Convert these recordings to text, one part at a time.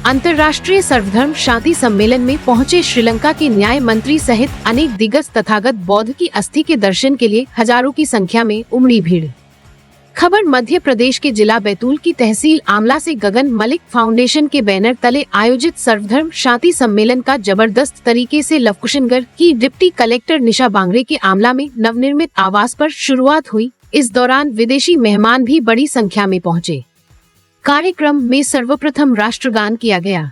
अंतर्राष्ट्रीय सर्वधर्म शांति सम्मेलन में पहुंचे श्रीलंका के न्याय मंत्री सहित अनेक दिग्गज तथागत बौद्ध की अस्थि के दर्शन के लिए हजारों की संख्या में उमड़ी भीड़। खबर मध्य प्रदेश के जिला बैतूल की तहसील आमला से गगन मलिक फाउंडेशन के बैनर तले आयोजित सर्वधर्म शांति सम्मेलन का जबरदस्त तरीके से लवकुशनगढ़ की डिप्टी कलेक्टर निशा बांगरे के आमला में नवनिर्मित आवास पर शुरुआत हुई। इस दौरान विदेशी मेहमान भी बड़ी संख्या में पहुंचे। कार्यक्रम में सर्वप्रथम राष्ट्रगान किया गया।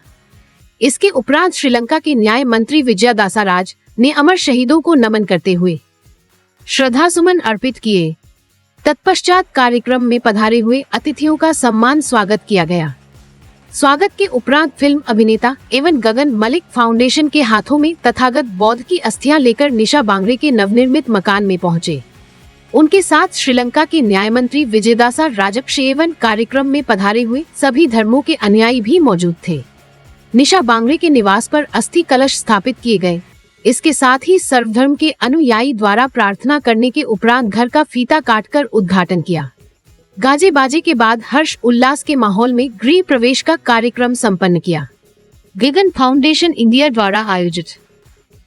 इसके उपरांत श्रीलंका के न्याय मंत्री विजयदासा राज ने अमर शहीदों को नमन करते हुए श्रद्धासुमन अर्पित किए। तत्पश्चात कार्यक्रम में पधारे हुए अतिथियों का सम्मान स्वागत किया गया। स्वागत के उपरांत फिल्म अभिनेता एवं गगन मलिक फाउंडेशन के हाथों में तथागत बौद्ध की अस्थियां लेकर निशा बांगरे के नवनिर्मित मकान में पहुंचे। उनके साथ श्रीलंका के न्याय मंत्री विजयदासा राजपक्षे एवं कार्यक्रम में पधारे हुए सभी धर्मों के अनुयायी भी मौजूद थे। निशा बांगरे के निवास पर अस्थि कलश स्थापित किए गए। इसके साथ ही सर्वधर्म के अनुयायी द्वारा प्रार्थना करने के उपरांत घर का फीता काटकर उद्घाटन किया। गाजे बाजे के बाद हर्ष उल्लास के माहौल में गृह प्रवेश का कार्यक्रम संपन्न किया। गगन फाउंडेशन इंडिया द्वारा आयोजित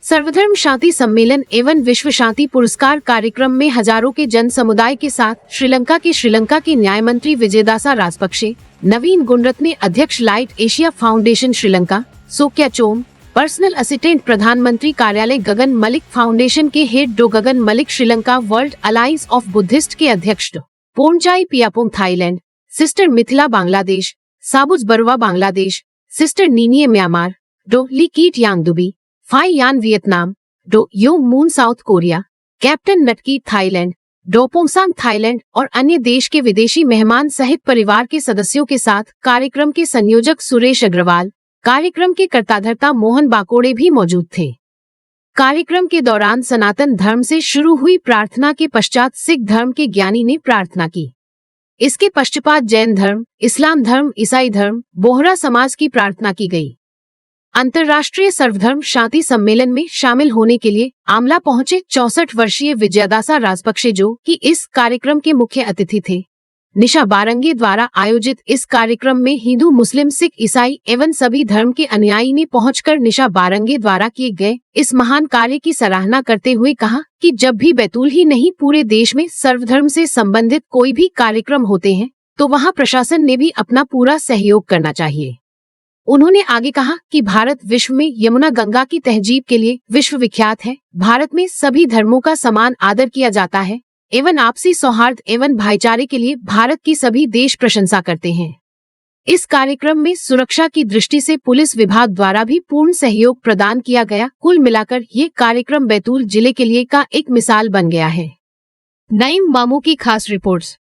सर्वधर्म शांति सम्मेलन एवं विश्व शांति पुरस्कार कार्यक्रम में हजारों के जन समुदाय के साथ श्रीलंका के न्याय मंत्री विजयदासा राजपक्षे, नवीन गुणरत्ने अध्यक्ष Light Asia Foundation Sri Lanka, Sokya Chom, personal assistant प्रधानमंत्री कार्यालय गगन मलिक फाउंडेशन के हेड डो Gagan Malik Sri Lanka, World Alliance of Buddhist के अध्यक्ष डो Pornchai Piyapong Thailand, sister Mithila Bangladesh, Sabuj Barua Bangladesh, sister Niniye Myanmar, डो ली कीट यांग दुबी, फाई यान वियतनाम, डो Yo Moon South Korea, captain Natki Thailand, डो पोंगसांग थाईलैंड और अन्य देश के विदेशी मेहमान सहित परिवार के सदस्यों के साथ कार्यक्रम के संयोजक सुरेश अग्रवाल, कार्यक्रम के कर्ताधर्ता मोहन बाकोड़े भी मौजूद थे। कार्यक्रम के दौरान सनातन धर्म से शुरू हुई प्रार्थना के पश्चात सिख धर्म के ज्ञानी ने प्रार्थना की। इसके पश्चात जैन धर्म, इस्लाम धर्म, ईसाई धर्म, बोहरा समाज की प्रार्थना की गई। अंतर्राष्ट्रीय सर्वधर्म शांति सम्मेलन में शामिल होने के लिए आमला पहुंचे 64 वर्षीय विजयदासा राजपक्षे जो कि इस कार्यक्रम के मुख्य अतिथि थे। निशा बांगरे द्वारा आयोजित इस कार्यक्रम में हिंदू, मुस्लिम, सिख, ईसाई एवं सभी धर्म के अनुयायी ने पहुंचकर निशा बांगरे द्वारा किए गए इस महान कार्य की सराहना करते हुए कहा कि जब भी बैतूल ही नहीं पूरे देश में सर्वधर्म से संबंधित कोई भी कार्यक्रम होते हैं तो वहां प्रशासन ने भी अपना पूरा सहयोग करना चाहिए। उन्होंने आगे कहा कि भारत विश्व में यमुना गंगा की तहजीब के लिए विश्व विख्यात है। भारत में सभी धर्मों का समान आदर किया जाता है एवं आपसी सौहार्द एवं भाईचारे के लिए भारत की सभी देश प्रशंसा करते हैं। इस कार्यक्रम में सुरक्षा की दृष्टि से पुलिस विभाग द्वारा भी पूर्ण सहयोग प्रदान किया गया। कुल मिलाकर ये कार्यक्रम बैतूल जिले के लिए का एक मिसाल बन गया है। नईम मामू की खास रिपोर्ट्स।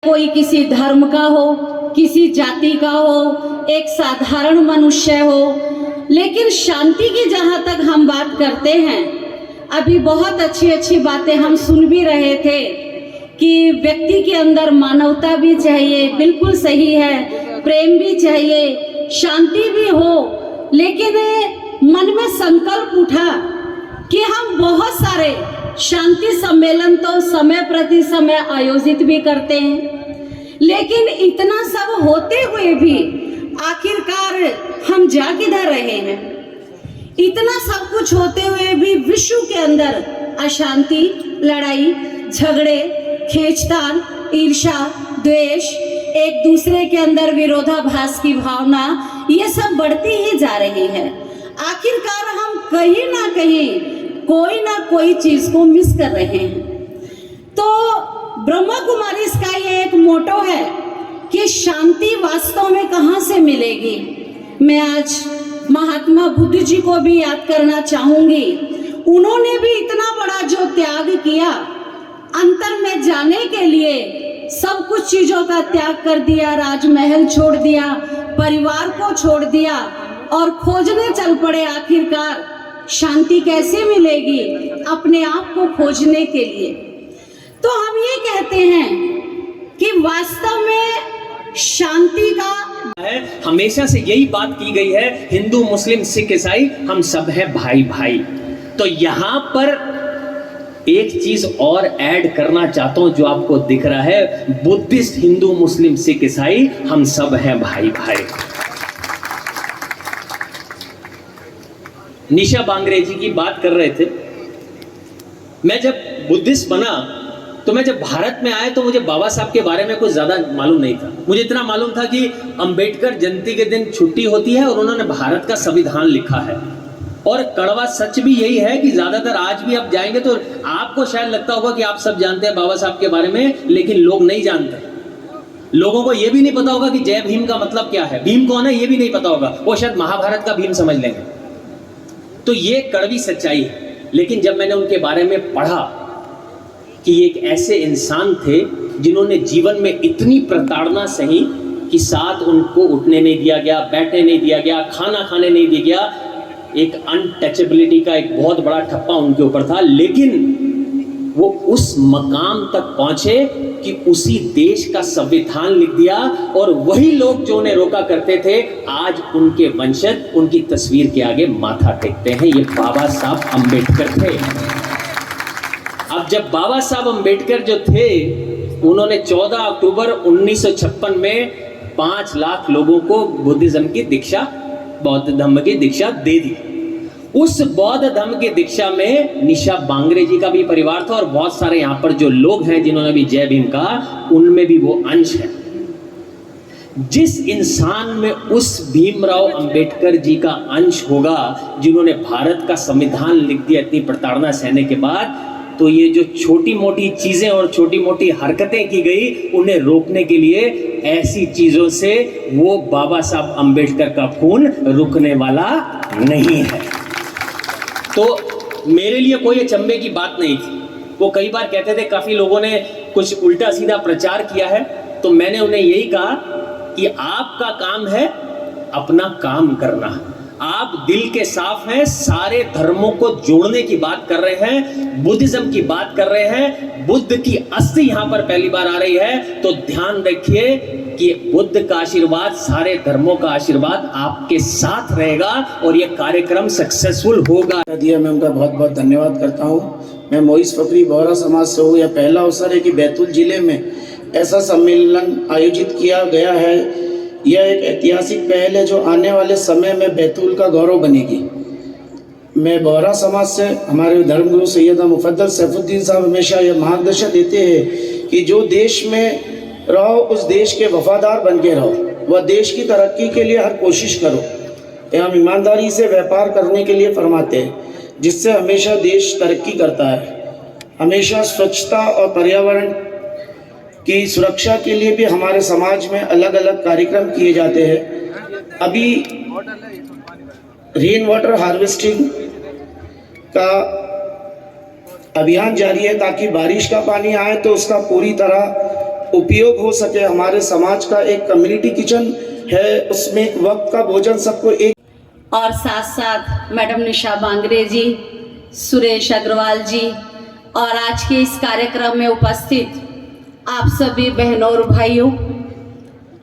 कोई किसी धर्म का हो, किसी जाति का हो, एक साधारण मनुष्य हो, लेकिन शांति की जहां तक हम बात करते हैं, अभी बहुत अच्छी अच्छी बातें हम सुन भी रहे थे कि व्यक्ति के अंदर मानवता भी चाहिए, बिल्कुल सही है, प्रेम भी चाहिए, शांति भी हो, लेकिन मन में संकल्प उठा कि हम बहुत सारे शांति सम्मेलन तो समय प्रति समय आयोजित भी करते हैं, लेकिन इतना सब होते हुए भी आखिरकार हम जा किधर रहे हैं? इतना सब कुछ होते हुए भी विश्व के अंदर अशांति, लड़ाई, झगड़े, खींचतान, ईर्ष्या, द्वेष, एक दूसरे के अंदर विरोधाभास की भावना, ये सब बढ़ती ही जा रही है। आखिरकार हम कहीं ना कहीं कोई ना कोई चीज को मिस कर रहे हैं। तो ब्रह्मा कुमारी का ये एक मोटो है कि शांति वास्तव में कहाँ से मिलेगी। मैं आज महात्मा बुद्ध जी को भी याद करना चाहूंगी। उन्होंने भी इतना बड़ा जो त्याग किया, अंतर में जाने के लिए सब कुछ चीजों का त्याग कर दिया, राजमहल छोड़ दिया, परिवार को छोड़ दिया और खोजने चल पड़े आखिरकार शांति कैसे मिलेगी, अपने आप को खोजने के लिए। तो हम ये कहते हैं कि वास्तव में शांति का है, हमेशा से यही बात की गई है, हिंदू, मुस्लिम, सिख, ईसाई हम सब हैं भाई भाई। तो यहाँ पर एक चीज और ऐड करना चाहता हूं जो आपको दिख रहा है, बुद्धिस्ट, हिंदू, मुस्लिम, सिख, ईसाई हम सब हैं भाई भाई। निशा बांगरे जी की बात कर रहे थे। मैं जब बुद्धिस्ट बना तो मैं जब भारत में आया तो मुझे बाबा साहब के बारे में कुछ ज़्यादा मालूम नहीं था। मुझे इतना मालूम था कि अंबेडकर जयंती के दिन छुट्टी होती है और उन्होंने भारत का संविधान लिखा है। और कड़वा सच भी यही है कि ज़्यादातर आज भी आप जाएंगे तो आपको शायद लगता होगा कि आप सब जानते हैं बाबा साहब के बारे में, लेकिन लोग नहीं जानते। लोगों को यह भी नहीं पता होगा कि जय भीम का मतलब क्या है, भीम कौन है ये भी नहीं पता होगा, वो शायद महाभारत का भीम समझ लेंगे। तो ये कड़वी सच्चाई है। लेकिन जब मैंने उनके बारे में पढ़ा कि एक ऐसे इंसान थे जिन्होंने जीवन में इतनी प्रताड़ना सही कि साथ उनको उठने नहीं दिया गया, बैठने नहीं दिया गया, खाना खाने नहीं दिया गया, एक अनटचेबिलिटी का एक बहुत बड़ा ठप्पा उनके ऊपर था, लेकिन वो उस मकाम तक पहुंचे कि उसी देश का संविधान लिख दिया। और वही लोग जो उन्हें रोका करते थे आज उनके वंशज उनकी तस्वीर के आगे माथा टेकते हैं। ये बाबा साहब अंबेडकर थे। अब जब बाबा साहब अंबेडकर जो थे उन्होंने 14 अक्टूबर 1956 में 5 लाख लोगों को बुद्धिज्म की दीक्षा, बौद्ध धर्म की दीक्षा दे दी। उस बौद्ध धर्म की दीक्षा में निशा बांगरे जी का भी परिवार था और बहुत सारे यहाँ पर जो लोग हैं जिन्होंने भी जय भीम कहा उनमें भी वो अंश है। जिस इंसान में उस भीमराव अंबेडकर जी का अंश होगा जिन्होंने भारत का संविधान लिख दिया इतनी प्रताड़ना सहने के बाद, तो ये जो छोटी मोटी चीजें और छोटी मोटी हरकतें की गई उन्हें रोकने के लिए ऐसी चीजों से वो बाबा साहब अंबेडकर का खून रुकने वाला नहीं है। तो मेरे लिए कोई अचंभे की बात नहीं थी। वो कई बार कहते थे काफी लोगों ने कुछ उल्टा सीधा प्रचार किया है, तो मैंने उन्हें यही कहा कि आपका काम है अपना काम करना। आप दिल के साफ हैं, सारे धर्मों को जोड़ने की बात कर रहे हैं, बुद्धिज्म की बात कर रहे हैं, बुद्ध की अस्थि यहां पर पहली बार आ रही है, तो ध्यान रखिए कि बुद्ध का आशीर्वाद, सारे धर्मों का आशीर्वाद आपके साथ रहेगा और यह कार्यक्रम सक्सेसफुल होगा। दिया मैं उनका बहुत बहुत धन्यवाद करता हूं। मैं मोइस फकरी बोहरा समाज से हूँ। यह पहला अवसर है कि बैतूल जिले में ऐसा सम्मेलन आयोजित किया गया है। यह एक ऐतिहासिक पहल है जो आने वाले समय में बैतूल का गौरव बनेगी। मैं बोहरा समाज से हमारे धर्मगुरु सैयदा मुफद्दल सैफुद्दीन साहब हमेशा यह मार्गदर्शन देते हैं कि जो देश में रहो उस देश के वफादार बन के रहो, वह देश की तरक्की के लिए हर कोशिश करो। हम ईमानदारी से व्यापार करने के लिए फरमाते हैं, जिससे हमेशा देश तरक्की करता है। हमेशा स्वच्छता और पर्यावरण की सुरक्षा के लिए भी हमारे समाज में अलग अलग कार्यक्रम किए जाते हैं। अभी रेन वाटर हार्वेस्टिंग का अभियान जारी है ताकि बारिश का पानी आए तो उसका पूरी तरह उपयोग हो सके। हमारे समाज का एक कम्युनिटी किचन है, उसमें एक वक्त का भोजन सबको एक, और साथ साथ मैडम निशा बांगरे जी, सुरेश अग्रवाल जी और आज के इस कार्यक्रम में उपस्थित आप सभी बहनों और भाइयों,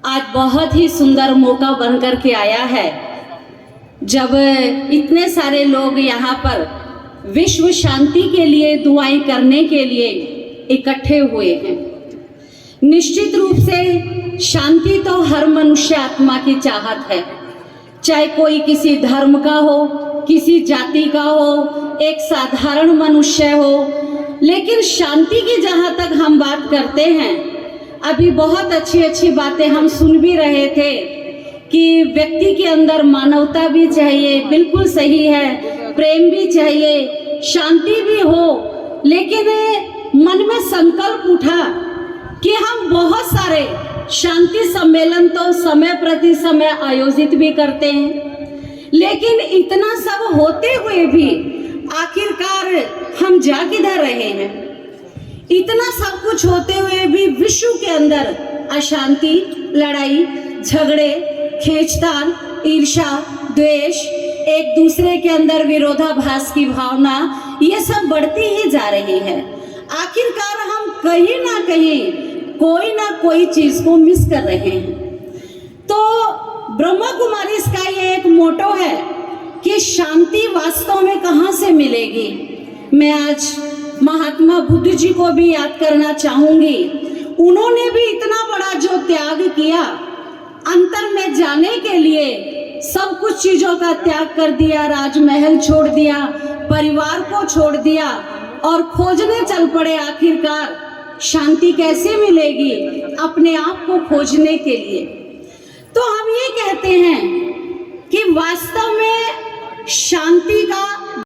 आज बहुत ही सुंदर मौका बनकर के आया है जब इतने सारे लोग यहाँ पर विश्व शांति के लिए दुआएं करने के लिए इकट्ठे हुए हैं। निश्चित रूप से शांति तो हर मनुष्य आत्मा की चाहत है, चाहे कोई किसी धर्म का हो, किसी जाति का हो, एक साधारण मनुष्य हो, लेकिन शांति की जहाँ तक हम बात करते हैं, अभी बहुत अच्छी अच्छी बातें हम सुन भी रहे थे कि व्यक्ति के अंदर मानवता भी चाहिए, बिल्कुल सही है, प्रेम भी चाहिए, शांति भी हो, लेकिन मन में संकल्प उठा कि हम बहुत सारे शांति सम्मेलन तो समय प्रति समय आयोजित भी करते हैं, लेकिन इतना सब होते हुए भी आखिरकार हम जा किधर रहे हैं? इतना सब कुछ होते हुए भी विश्व के अंदर अशांति, लड़ाई, झगड़े, खींचतान, ईर्ष्या, द्वेष, एक दूसरे के अंदर विरोधाभास की भावना, ये सब बढ़ती ही जा रही है। आखिरकार हम कहीं ना कहीं कोई ना कोई चीज को मिस कर रहे हैं। तो ब्रह्मा कुमारी इसका ये एक मोटो है कि शांति वास्तव में कहाँ से मिलेगी। मैं आज महात्मा बुद्ध जी को भी याद करना चाहूंगी। उन्होंने भी इतना बड़ा जो त्याग किया अंतर में जाने के लिए, सब कुछ चीजों का त्याग कर दिया, राजमहल छोड़ दिया, परिवार को छोड़ दिया और खोजने चल पड़े आखिरकार शांति कैसे मिलेगी अपने आप को खोजने के लिए। तो हम ये कहते हैं कि वास्तव में शांति का